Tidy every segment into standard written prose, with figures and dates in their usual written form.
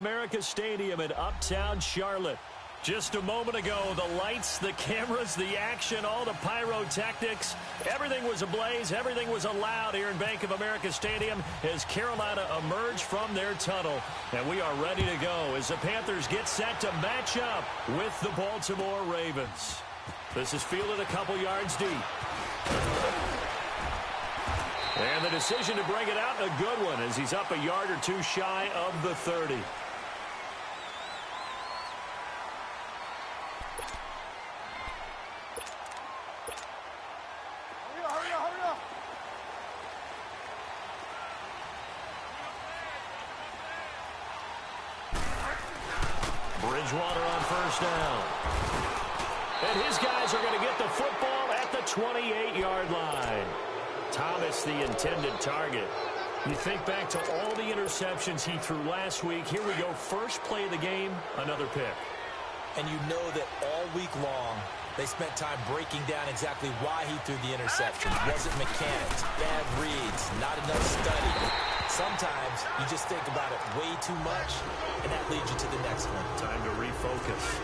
America Stadium in Uptown Charlotte. Just a moment ago, the lights, the cameras, the action, all the pyrotechnics, everything was ablaze, everything was allowed here in Bank of America Stadium as Carolina emerged from their tunnel. And we are ready to go as the Panthers get set to match up with the Baltimore Ravens. This is fielded a couple yards deep. And the decision to bring it out, a good one, as he's up a yard or two shy of the 30. Bridgewater on first down. And his guys are going to get the football at the 28-yard line. Thomas, the intended target. You think back to all the interceptions he threw last week. Here we go. First play of the game, another pick. And you know that all week long, they spent time breaking down exactly why he threw the interceptions. Was it mechanics, bad reads, not enough study? Sometimes you just think about it way too much, and that leads you to the next one. Time to refocus.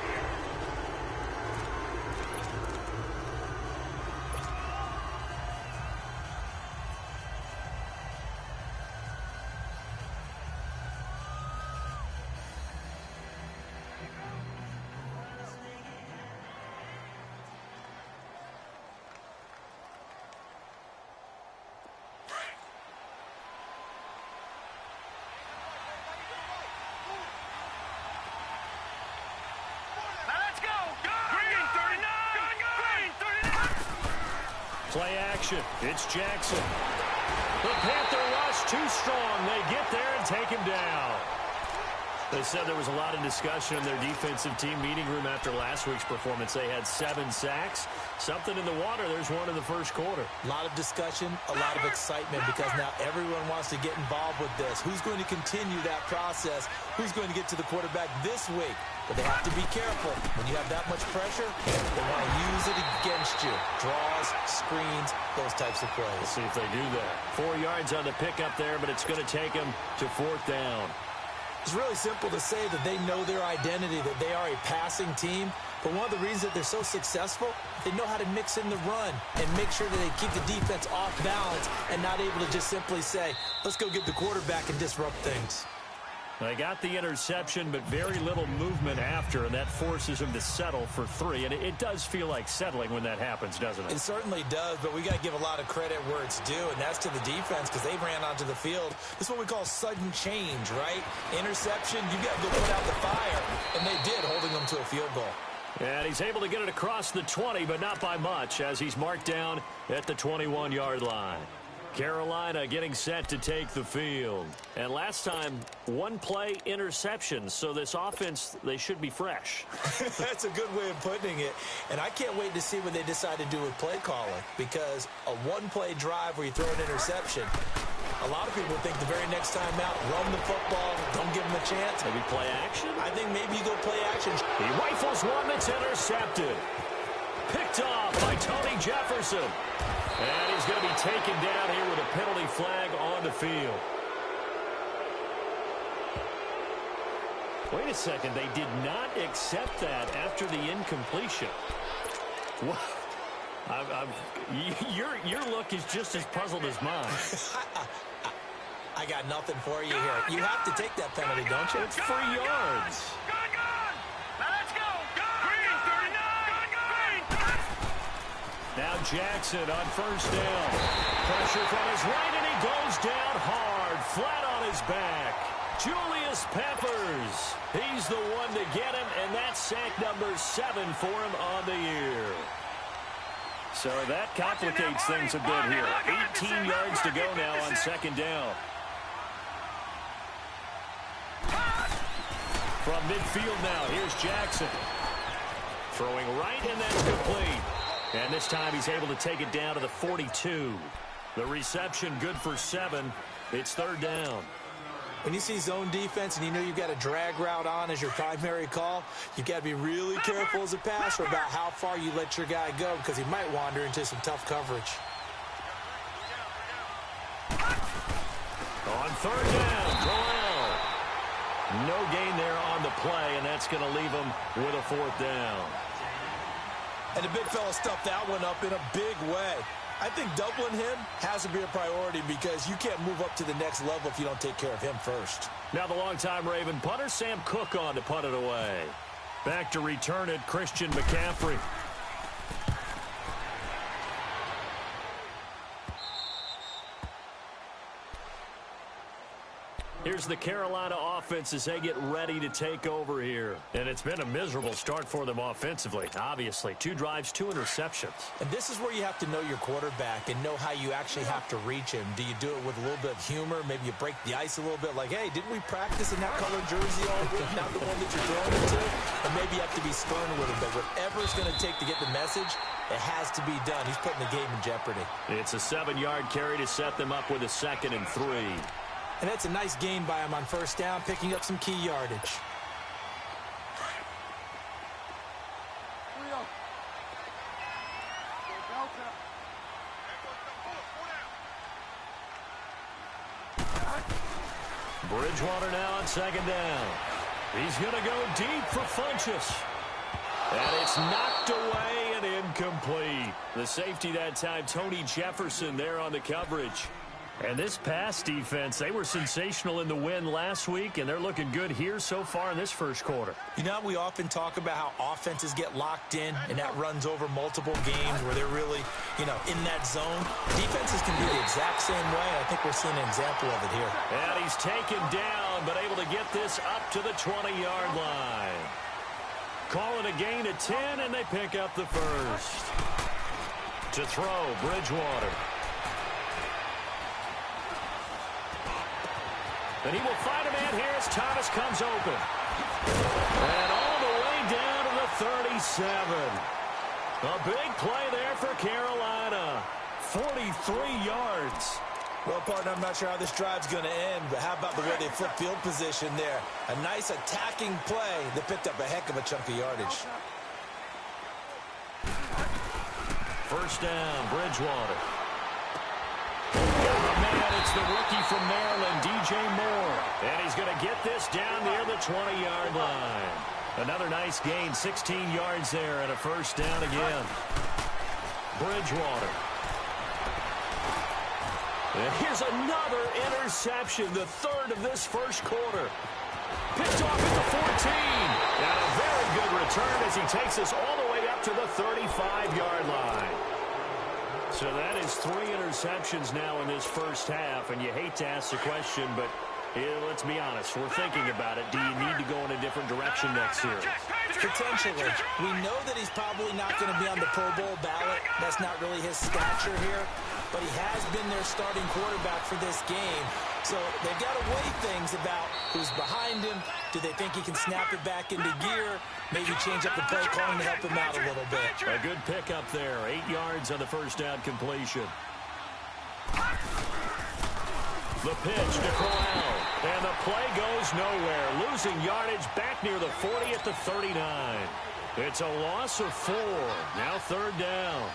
Play action. It's Jackson. The Panther rush too strong. They get there and take him down. They said there was a lot of discussion in their defensive team meeting room after last week's performance. They had 7 sacks. Something in the water. There's one in the first quarter. A lot of discussion, a lot of excitement because now everyone wants to get involved with this. Who's going to continue that process? Who's going to get to the quarterback this week? But they have to be careful. When you have that much pressure, they want to use it against you. Draws, screens, those types of plays. Let's see if they do that. 4 yards on the pickup there, but it's going to take them to 4th down. It's really simple to say that they know their identity, that they are a passing team. But one of the reasons that they're so successful, they know how to mix in the run and make sure that they keep the defense off balance and not able to just simply say, let's go get the quarterback and disrupt things. They got the interception, but very little movement after, and that forces them to settle for 3. And it does feel like settling when that happens, doesn't it? It certainly does, but we got to give a lot of credit where it's due, and that's to the defense because they ran onto the field. This is what we call sudden change, right? Interception, you got to go put out the fire, and they did, holding them to a field goal. And he's able to get it across the 20, but not by much, as he's marked down at the 21-yard line. Carolina getting set to take the field. And last time, 1-play interception. So this offense, they should be fresh. That's a good way of putting it. And I can't wait to see what they decide to do with play calling. Because a 1-play drive where you throw an interception, a lot of people think the very next time out, run the football, don't give them a chance. Maybe play action? I think maybe you go play action. He rifles one that's intercepted. Picked off by Tony Jefferson. And he's going to be taken down here with a penalty flag on the field. Wait a second. They did not accept that after the incompletion. What? Your look is just as puzzled as mine. I got nothing for you here. You have to take that penalty, don't you? It's 3 yards. Now Jackson on first down. Pressure from his right, and he goes down hard, flat on his back. Julius Peppers. He's the one to get him, and that's sack number 7 for him on the year. So that complicates things a bit here. 18 yards to go now on second down. From midfield now, here's Jackson. Throwing right, and that's complete. And this time he's able to take it down to the 42. The reception good for 7. It's 3rd down. When you see zone defense and you know you've got a drag route on as your primary call, you've got to be really careful as a passer about how far you let your guy go because he might wander into some tough coverage. On 3rd down, Joel. No gain there on the play, and that's going to leave them with a fourth down. And the big fella stuffed that one up in a big way. I think doubling him has to be a priority because you can't move up to the next level if you don't take care of him first. Now the longtime Raven punter, Sam Cook, on to punt it away. Back to return it, Christian McCaffrey. Here's the Carolina offense as they get ready to take over here. And it's been a miserable start for them offensively, obviously. 2 drives, 2 interceptions. And this is where you have to know your quarterback and know how you actually have to reach him. Do you do it with a little bit of humor? Maybe you break the ice a little bit like, hey, didn't we practice in that colored jersey all week, not the one that you're throwing it to? Or maybe you have to be stern with him. But whatever it's going to take to get the message, it has to be done. He's putting the game in jeopardy. It's a 7-yard carry to set them up with a 2nd and 3. And that's a nice gain by him on first down, picking up some key yardage. Bridgewater now on 2nd down. He's going to go deep for Funchess. And it's knocked away and incomplete. The safety that time, Tony Jefferson, there on the coverage. And this pass defense, they were sensational in the win last week, and they're looking good here so far in this first quarter. You know, we often talk about how offenses get locked in, and that runs over multiple games where they're really, in that zone. Defenses can be the exact same way, and I think we're seeing an example of it here. And he's taken down, but able to get this up to the 20-yard line. Call it a gain of 10, and they pick up the first. To throw, Bridgewater. And he will find a man here as Thomas comes open. And all the way down to the 37. A big play there for Carolina. 43 yards. Well, partner, I'm not sure how this drive's going to end, but how about the way they flip field position there? A nice attacking play that picked up a heck of a chunk of yardage. First down, Bridgewater. It's the rookie from Maryland, DJ Moore. And he's going to get this down near the 20-yard line. Another nice gain, 16 yards there, and a first down again. Bridgewater. And here's another interception, the 3rd of this first quarter. Picked off at the 14. And a very good return as he takes us all the way up to the 35-yard line. So that is 3 interceptions now in this first half, and you hate to ask the question, but let's be honest, we're thinking about it. Do you need to go in a different direction next series? Potentially. We know that he's probably not going to be on the Pro Bowl ballot. That's not really his stature here, but he has been their starting quarterback for this game. So they've got to weigh things about who's behind him. Do they think he can snap it back into gear? Maybe change up the play calling to help him out a little bit. A good pickup there. 8 yards on the first down completion. The pitch to Corral. And the play goes nowhere. Losing yardage back near the 40 at the 39. It's a loss of 4. Now 3rd down.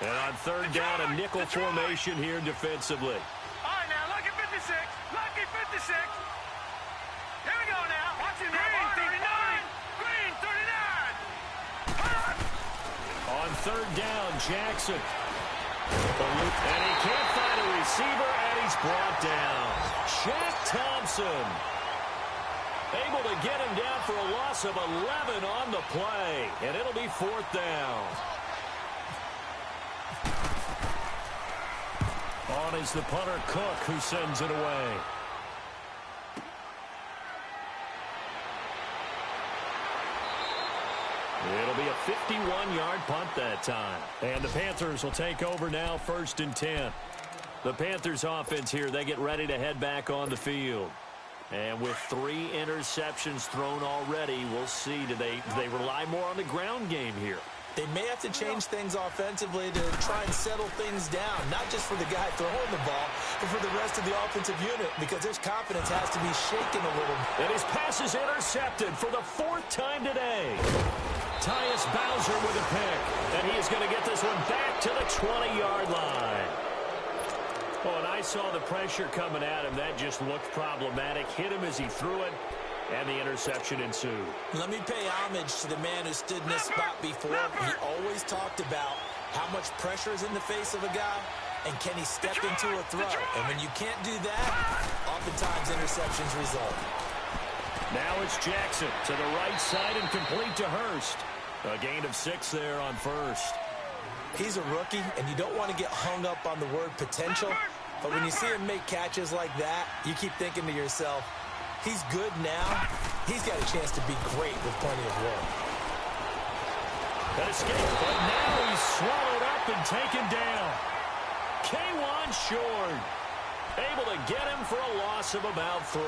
And on 3rd down, a nickel formation here defensively. All right, now, lucky 56. Lucky 56. Here we go now. Watch him. Green, 39. Green, 39. On 3rd down, Jackson. And he can't find a receiver, and he's brought down. Shaq Thompson able to get him down for a loss of 11 on the play. And it'll be 4th down. On is the punter, Cook, who sends it away. It'll be a 51-yard punt that time. And the Panthers will take over now, 1st and 10. The Panthers offense here, they get ready to head back on the field. And with 3 interceptions thrown already, we'll see. Do they rely more on the ground game here? They may have to change things offensively to try and settle things down, not just for the guy throwing the ball, but for the rest of the offensive unit, because his confidence has to be shaken a little. And his pass is intercepted for the 4th time today. Tyus Bowser with a pick. And he is going to get this one back to the 20-yard line. Oh, and I saw the pressure coming at him. That just looked problematic. Hit him as he threw it, and the interception ensued. Let me pay homage to the man who stood in this spot before. He always talked about how much pressure is in the face of a guy, and can he step into a throw. And when you can't do that, oftentimes interceptions result. Now it's Jackson to the right side and complete to Hurst. A gain of 6 there on first. He's a rookie, and you don't want to get hung up on the word potential. But when you see him make catches like that, you keep thinking to yourself, he's good now. He's got a chance to be great with plenty of work. That escape, but now he's swallowed up and taken down. K'Wan Short able to get him for a loss of about 3.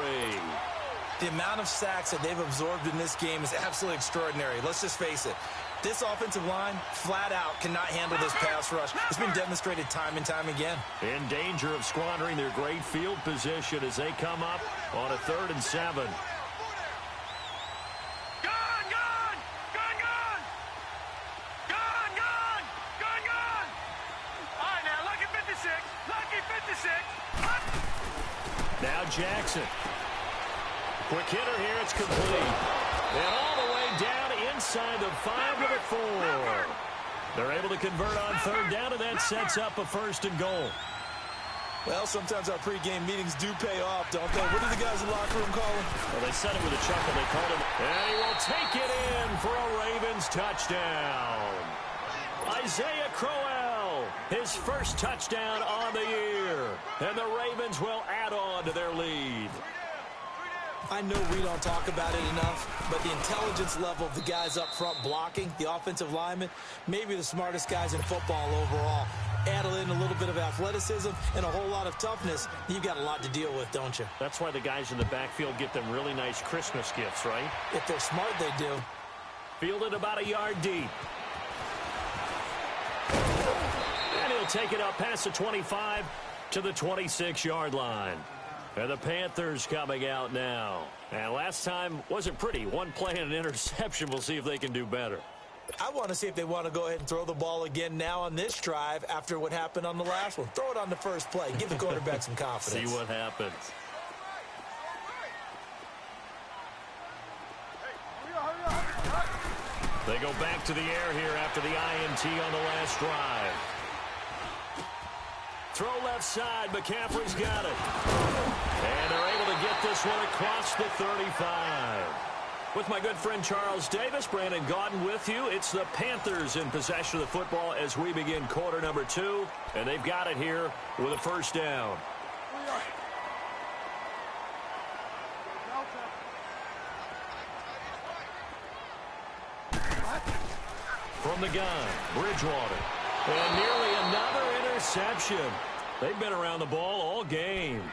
The amount of sacks that they've absorbed in this game is absolutely extraordinary. Let's just face it. This offensive line, flat out, cannot handle this pass rush. It's been demonstrated time and time again. In danger of squandering their great field position as they come up on a 3rd and 7. Now Jackson. Quick hitter here, it's complete. And all the way down inside the 5 to the 4. They're able to convert on 3rd down, and that sets up a 1st and goal. Well, sometimes our pregame meetings do pay off, don't they? What do the guys in the locker room call him? Well, they said it with a chuckle. They called him, and he will take it in for a Ravens touchdown. Isaiah Crowell, his first touchdown on the year. And the Ravens will add on to their lead. I know we don't talk about it enough, but the intelligence level of the guys up front blocking, the offensive linemen, maybe the smartest guys in football overall. Add in a little bit of athleticism and a whole lot of toughness, you've got a lot to deal with, don't you? That's why the guys in the backfield get them really nice Christmas gifts, right? If they're smart, they do. Fielded about a yard deep. And he'll take it up past the 25 to the 26-yard line. And the Panthers coming out now. And last time wasn't pretty. One play and an interception. We'll see if they can do better. I want to see if they want to go ahead and throw the ball again now on this drive after what happened on the last one. Throw it on the first play. Give the quarterback some confidence. See what happens. They go back to the air here after the INT on the last drive. Throw left side. McCaffrey's got it. And they're able to get this one across the 35. With my good friend Charles Davis, Brandon Gaudin with you. It's the Panthers in possession of the football as we begin quarter number 2. And they've got it here with a 1st down. From the gun, Bridgewater. And nearly another interception. They've been around the ball all game.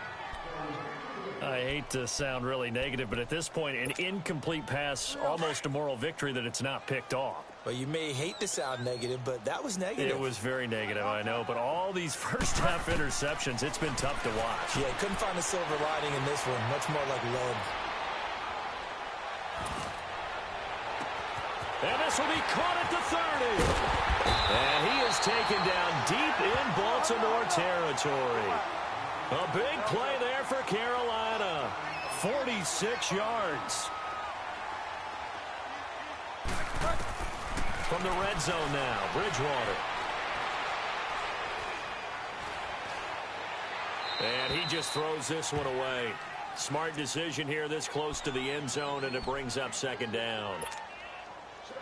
I hate to sound really negative, but at this point, an incomplete pass, almost a moral victory that it's not picked off. Well, you may hate to sound negative, but that was negative. It was very negative, I know. But all these first-half interceptions, it's been tough to watch. Yeah, couldn't find a silver lining in this one. Much more like lead. And this will be caught at the 30. And he is taken down deep in Baltimore territory. A big play there for Carolina. 46 yards. From the red zone now, Bridgewater. And he just throws this one away. Smart decision here this close to the end zone, and it brings up 2nd down.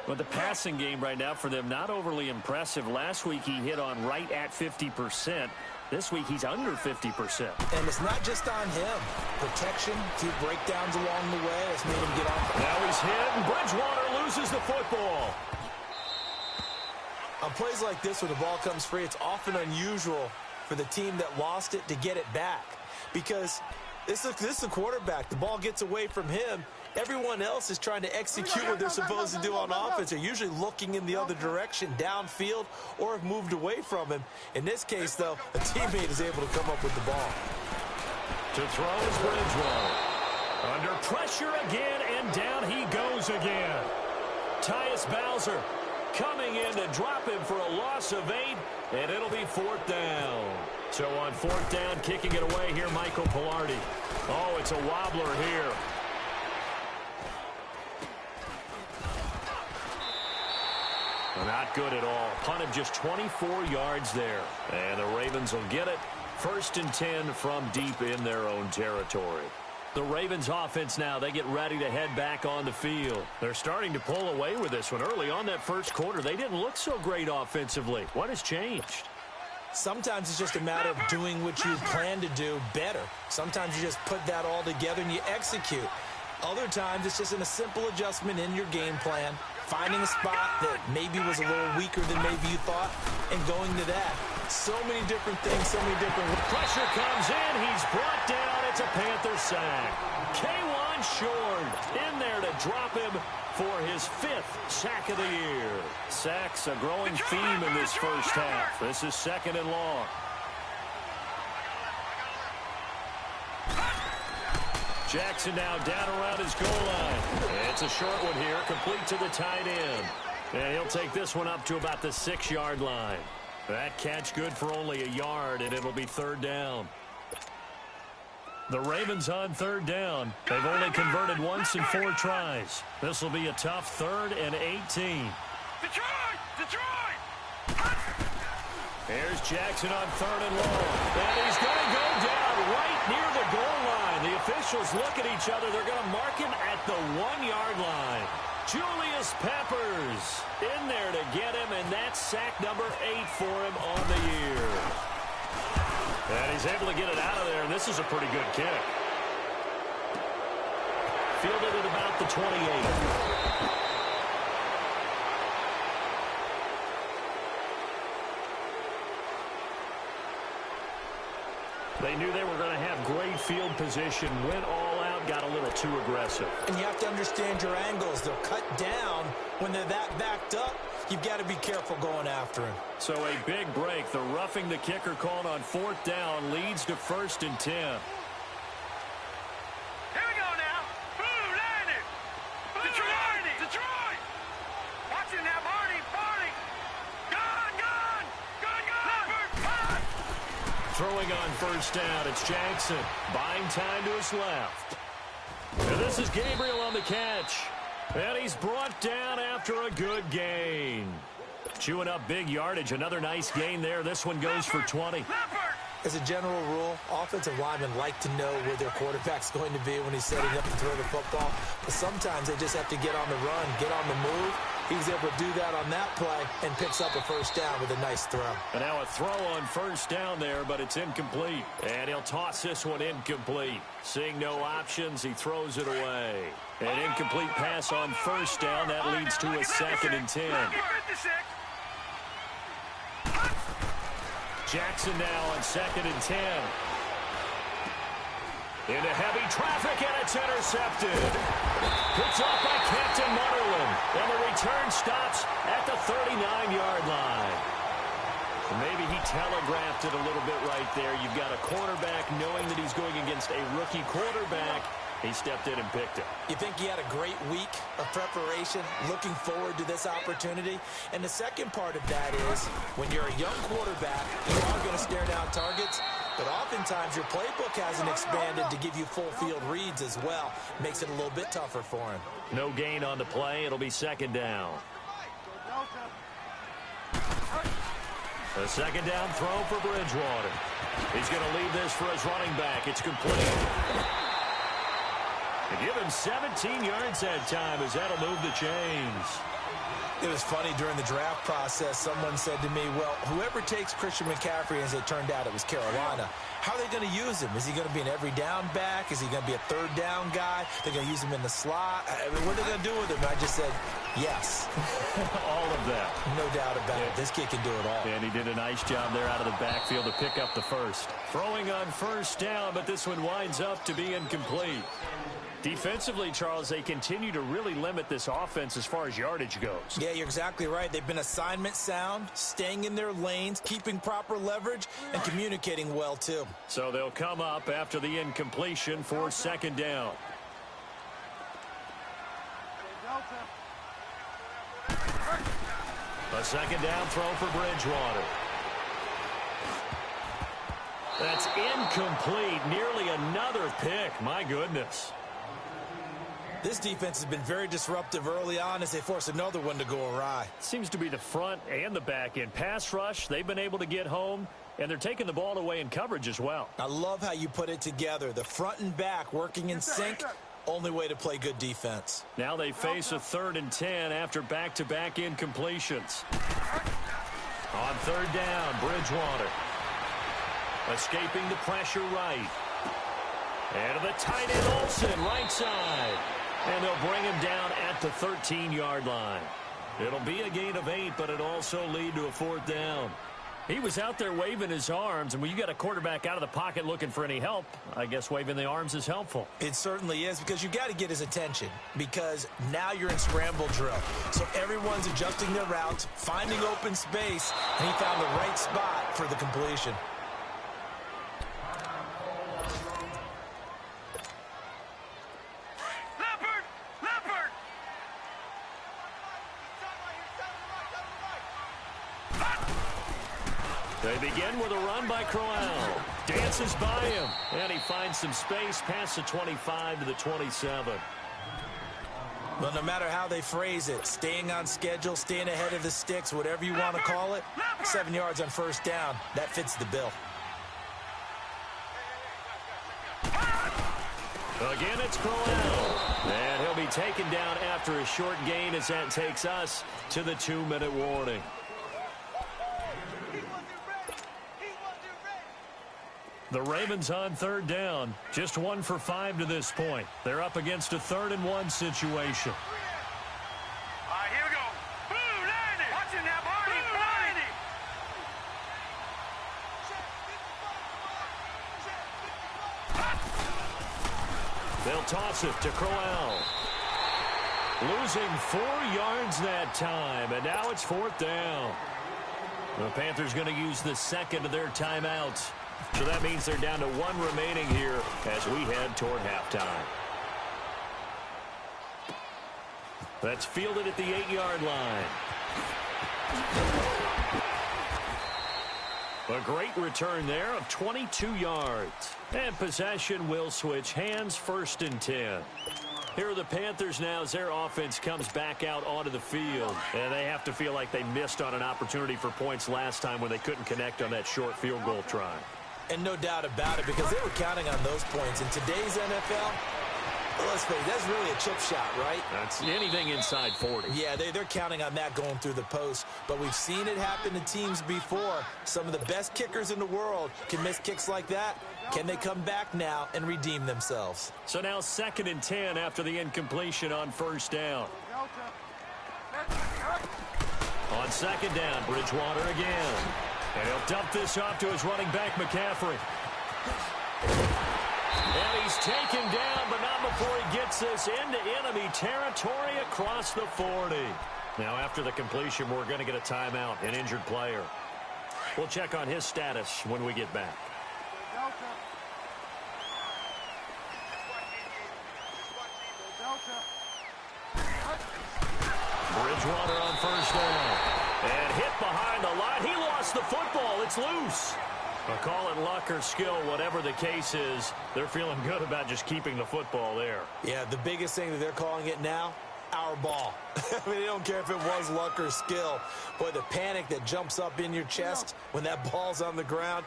But the passing game right now for them, not overly impressive. Last week he hit on right at 50%. This week he's under 50%. And it's not just on him. Protection, a few breakdowns along the way has made him get off. Now he's hit, and Bridgewater loses the football. On plays like this where the ball comes free, it's often unusual for the team that lost it to get it back. Because this is a quarterback. The ball gets away from him. Everyone else is trying to execute what they're supposed to do on offense. They're usually looking in the other direction, downfield, or have moved away from him. In this case, though, a teammate is able to come up with the ball. To throw is Bridgewater. Under pressure again, and down he goes again. Tyus Bowser coming in to drop him for a loss of 8, and it'll be 4th down. So on 4th down, kicking it away here, Michael Pilardi. Oh, it's a wobbler here. Not good at all. Punted just 24 yards there. And the Ravens will get it. 1st and 10 from deep in their own territory. The Ravens offense now, they get ready to head back on the field. They're starting to pull away with this one. Early on that first quarter, they didn't look so great offensively. What has changed? Sometimes it's just a matter of doing what you plan to do better. Sometimes you just put that all together and you execute. Other times it's just a simple adjustment in your game plan, finding a spot that maybe was a little weaker than maybe you thought, and going to that. So many different things, so many different... Pressure comes in. He's brought down. It's a Panther sack. K'Wan Short in there to drop him for his 5th sack of the year. Sacks a growing theme in this first half. This is 2nd and long. Jackson now down around his goal line. It's a short one here, complete to the tight end. And he'll take this one up to about the 6-yard line. That catch good for only a yard, and it'll be 3rd down. The Ravens on 3rd down. They've only converted once in 4 tries. This will be a tough 3rd and 18. Detroit! Here's Jackson on 3rd and long. And he's going to go down right near the goal line. The officials look at each other. They're going to mark him at the 1-yard line. Julius Peppers in there to get him, and that's sack number 8 for him on the year. And he's able to get it out of there, and this is a pretty good kick. Fielded at about the 28. They knew they were going to have great field position, went all out, got a little too aggressive. And you have to understand your angles. They'll cut down when they're that backed up. You've got to be careful going after him. So a big break. The roughing the kicker called on 4th down leads to 1st and 10. Here we go now. Boom, landed. Detroit. Watch it now, Barney. Gone. Throwing on 1st down, it's Jackson. Buying time to his left. And this is Gabriel on the catch. And he's brought down after a good gain. Chewing up big yardage. Another nice gain there. This one goes for 20. As a general rule, offensive linemen like to know where their quarterback's going to be when he's setting up to throw the football. But sometimes they just have to get on the run, get on the move. He was able to do that on that play and picks up a 1st down with a nice throw. And now a throw on 1st down there, but it's incomplete. And he'll toss this one incomplete. Seeing no options, he throws it away. An incomplete pass on 1st down. That leads to a 2nd and 10. Jackson now on 2nd and 10. Into heavy traffic, and it's intercepted. Picked off by Captain Mutterland. And the return stops at the 39-yard line. Maybe he telegraphed it a little bit right there. You've got a quarterback knowing that he's going against a rookie quarterback. He stepped in and picked it. You think he had a great week of preparation, looking forward to this opportunity? And the second part of that is, when you're a young quarterback, you are going to stare down targets, but oftentimes your playbook hasn't expanded to give you full field reads as well. Makes it a little bit tougher for him. No gain on the play. It'll be 2nd down. A 2nd down throw for Bridgewater. He's going to leave this for his running back. It's complete. They give him 17 yards that time as that'll move the chains. It was funny during the draft process. Someone said to me, well, whoever takes Christian McCaffrey, as it turned out it was Carolina, how are they going to use him? Is he going to be an every down back? Is he going to be a 3rd down guy? They're going to use him in the slot? I mean, what are they going to do with him? And I just said, yes. All of that. No doubt about it. This kid can do it all. And he did a nice job there out of the backfield to pick up the 1st. Throwing on 1st down, but this one winds up to be incomplete. Defensively, Charles, they continue to really limit this offense as far as yardage goes. Yeah, you're exactly right. They've been assignment sound, staying in their lanes, keeping proper leverage, and communicating well, too. So they'll come up after the incompletion for 2nd down. A second down throw for Bridgewater. That's incomplete. Nearly another pick. My goodness. This defense has been very disruptive early on as they force another one to go awry. Seems to be the front and the back end. Pass rush, they've been able to get home, and they're taking the ball away in coverage as well. I love how you put it together. The front and back working in sync. Only way to play good defense. Now they face a 3rd and 10 after back-to-back incompletions. On 3rd down, Bridgewater. Escaping the pressure right. And to the tight end, Olsen, right side. And they'll bring him down at the 13-yard line. It'll be a gain of 8, but it'll also lead to a 4th down. He was out there waving his arms, and when you got a quarterback out of the pocket looking for any help, I guess waving the arms is helpful. It certainly is, because you got to get his attention, because now you're in scramble drill. So everyone's adjusting their routes, finding open space, and he found the right spot for the completion. They begin with a run by Crowell. Dances by him, and he finds some space past the 25 to the 27. Well, no matter how they phrase it, staying on schedule, staying ahead of the sticks, whatever you want to call it, 7 yards on 1st down, that fits the bill. Again, it's Crowell. And he'll be taken down after a short gain as that takes us to the 2-minute warning. The Ravens on 3rd down. Just 1 for 5 to this point. They're up against a 3rd and 1 situation. All right, here we go. Blue 90. Watch it now, Barney. Blue 90. They'll toss it to Crowell. Losing 4 yards that time, and now it's 4th down. The Panthers going to use the 2nd of their timeouts. So that means they're down to 1 remaining here as we head toward halftime. That's fielded at the 8-yard line. A great return there of 22 yards. And possession will switch hands, 1st and 10. Here are the Panthers now as their offense comes back out onto the field. And they have to feel like they missed on an opportunity for points last time when they couldn't connect on that short field goal try. And no doubt about it, because they were counting on those points. In today's NFL, let's face it, that's really a chip shot, right? That's anything inside 40. Yeah, they're counting on that going through the post. But we've seen it happen to teams before. Some of the best kickers in the world can miss kicks like that. Can they come back now and redeem themselves? So now 2nd and 10 after the incompletion on 1st down. On 2nd down, Bridgewater again. And he'll dump this off to his running back, McCaffrey. And he's taken down, but not before he gets this into enemy territory across the 40. Now, after the completion, we're going to get a timeout, an injured player. We'll check on his status when we get back. Bridgewater on 1st down. And hit behind the line. He lost the football. It's loose. I'll call it luck or skill, whatever the case is. They're feeling good about just keeping the football there. Yeah, the biggest thing that they're calling it now, our ball. I mean, they don't care if it was luck or skill. Boy, the panic that jumps up in your chest when that ball's on the ground,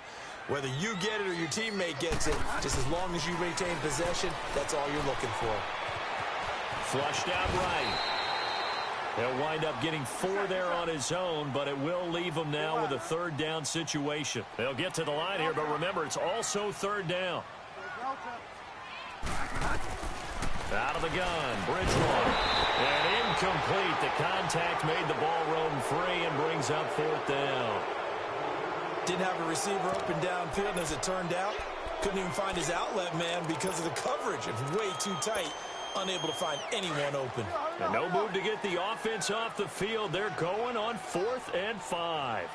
whether you get it or your teammate gets it, just as long as you retain possession, that's all you're looking for. Flushed out right. He'll wind up getting 4 there on his own, but it will leave him now with a 3rd down situation. They'll get to the line here, but remember, it's also 3rd down. Out of the gun, Bridgewater. And incomplete. The contact made the ball roam free and brings up 4th down. Didn't have a receiver up and downfield, and as it turned out, couldn't even find his outlet man because of the coverage. It's way too tight. Unable to find anyone open. And no move to get the offense off the field. They're going on 4th and 5.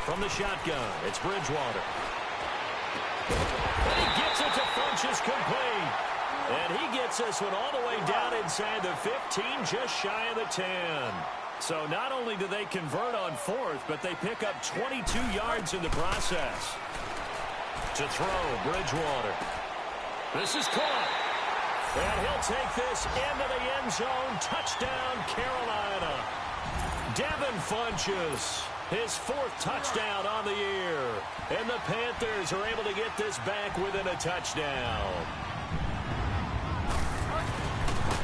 From the shotgun, it's Bridgewater. And he gets it to Funchess complete. And he gets this one all the way down inside the 15, just shy of the 10. So not only do they convert on fourth, but they pick up 22 yards in the process. To throw, Bridgewater. This is caught. And he'll take this into the end zone. Touchdown, Carolina. Devin Funchess, his fourth touchdown on the year. And the Panthers are able to get this back within a touchdown.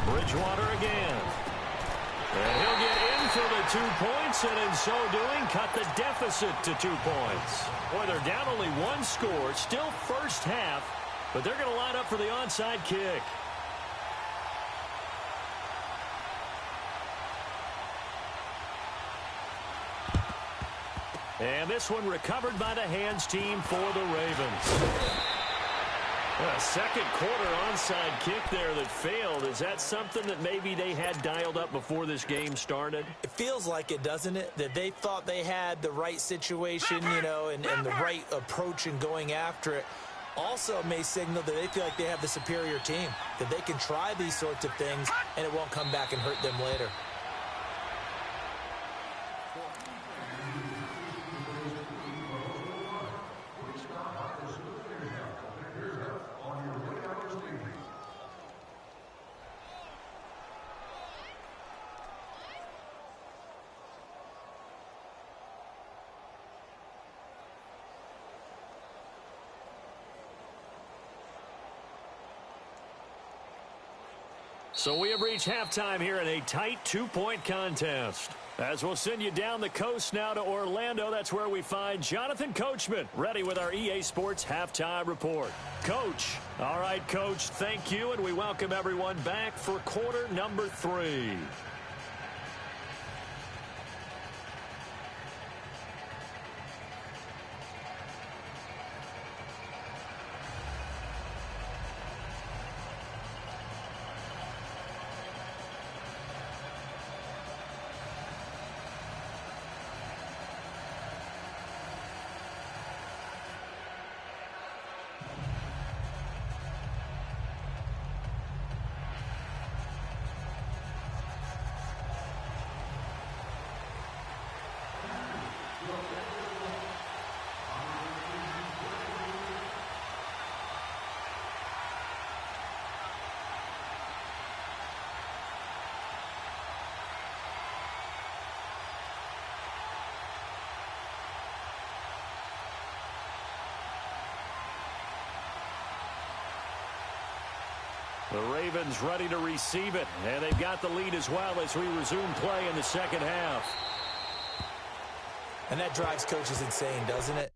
Bridgewater again. And he'll get in for the 2 points, and in so doing, cut the deficit to 2 points. Boy, they're down only one score, still first half, but they're going to line up for the onside kick. And this one recovered by the hands team for the Ravens. A second quarter onside kick there that failed. Is that something that maybe they had dialed up before this game started? It feels like it, doesn't it? That they thought they had the right situation, you know, and the right approach in going after it. Also may signal that they feel like they have the superior team, that they can try these sorts of things and it won't come back and hurt them later. So we have reached halftime here in a tight 2-point contest. As we'll send you down the coast now to Orlando, that's where we find Jonathan Coachman, ready with our EA Sports Halftime Report. Coach. All right, Coach, thank you, and we welcome everyone back for quarter number 3. The Ravens ready to receive it, and they've got the lead as well as we resume play in the second half. And that drives coaches insane, doesn't it?